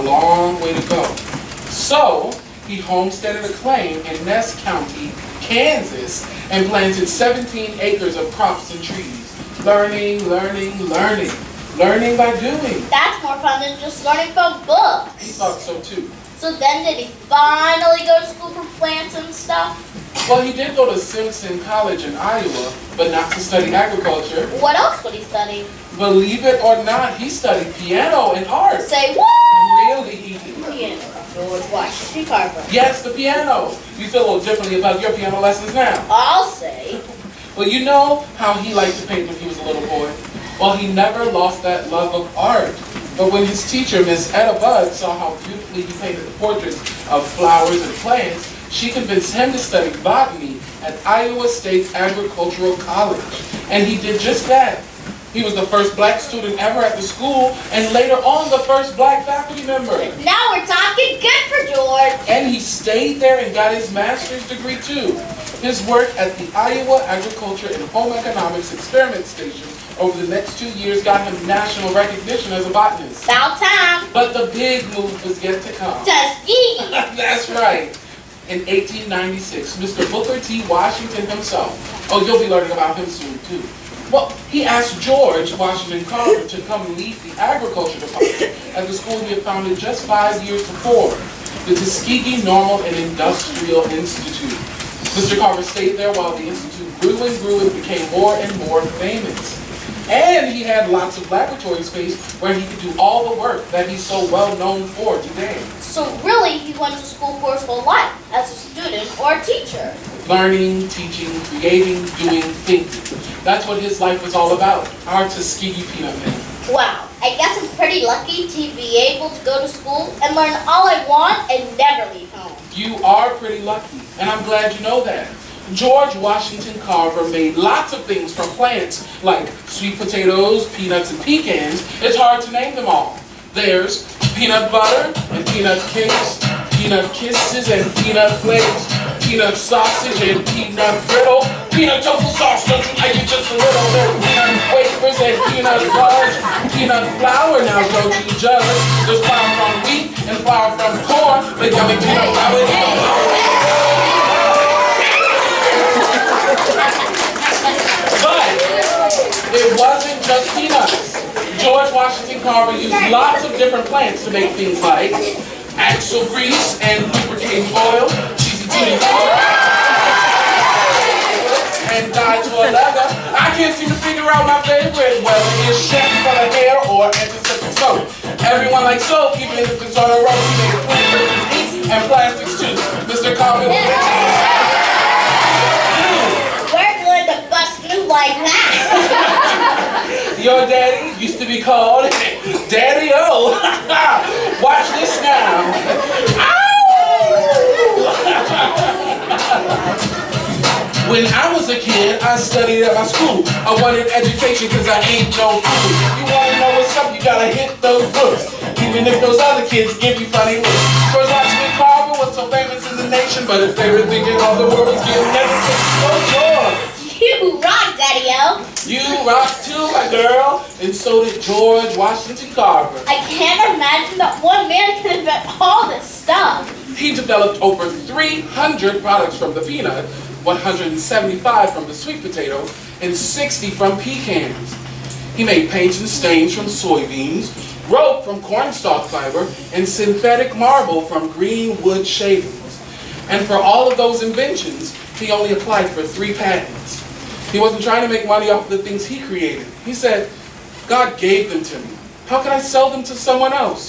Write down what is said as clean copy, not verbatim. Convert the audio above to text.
long way to go. So, he homesteaded a claim in Ness County, Kansas, and planted 17 acres of crops and trees. Learning, learning, learning. Learning by doing. That's more fun than just learning from books. He thought so too. So then did he finally go to school for plants and stuff? Well, he did go to Simpson College in Iowa, but not to study agriculture. What else would he study? Believe it or not, he studied piano and art. Say what? Really, he did. Piano. George Washington Carver. Yes, the piano. You feel a little differently about your piano lessons now. I'll say. Well, you know how he liked to paint when he was a little boy? Well, he never lost that love of art. But when his teacher, Miss Etta Budd, saw how beautifully he painted the portraits of flowers and plants, she convinced him to study botany at Iowa State Agricultural College. And he did just that. He was the first black student ever at the school, and later on the first black faculty member. Now we're talking good for George. And he stayed there and got his master's degree too. His work at the Iowa Agriculture and Home Economics Experiment Station over the next 2 years got him national recognition as a botanist. About time. But the big move was yet to come. Tuskegee. That's right. In 1896, Mr. Booker T. Washington himself, oh, you'll be learning about him soon too. Well, he asked George Washington Carver to come lead the agriculture department at the school he had founded just 5 years before, the Tuskegee Normal and Industrial Institute. Mr. Carver stayed there while the institute grew and became more and more famous. And he had lots of laboratory space where he could do all the work that he's so well known for today. So really, he went to school for his whole life, as a student or a teacher. Learning, teaching, creating, doing, thinking. That's what his life was all about, our Tuskegee Peanut Man. Wow, I guess I'm pretty lucky to be able to go to school and learn all I want and never leave home. You are pretty lucky, and I'm glad you know that. George Washington Carver made lots of things from plants like sweet potatoes, peanuts, and pecans. It's hard to name them all. There's peanut butter and peanut cakes, peanut kisses and peanut flakes, peanut sausage and peanut brittle, peanut tofu sauce, don't you like it just a little? There's peanut wafers and peanut fudge, peanut flour, now don't you judge. There's flour from wheat and flour from corn, but yummy peanut flour. But it wasn't just peanuts. George Washington Carver used lots of different plants to make things like axle grease and lubricating oil, cheesy tooty and dyed to a leather. I can't seem to figure out my favorite, whether it's shampoo for the hair or antiseptic soap. Everyone likes soap, even if it's on a rubber. He made clean and plastics too. Mr. Carver. Like that. Your daddy used to be called Daddy-O. Watch this now. When I was a kid, I studied at my school. I wanted education because I ain't no fool. You want to know what's up, you gotta hit those books. Even if those other kids give you funny looks. George Washington Carver was so famous in the nation, but his favorite thing in all the world was getting medicine. So George. You rock, Daddy-O. You rock too, my girl. And so did George Washington Carver. I can't imagine that one man could invent all this stuff. He developed over 300 products from the peanut, 175 from the sweet potato, and 60 from pecans. He made paints and stains from soybeans, rope from cornstalk fiber, and synthetic marble from green wood shavings. And for all of those inventions, he only applied for 3 patents. He wasn't trying to make money off of the things he created. He said, God gave them to me. How can I sell them to someone else?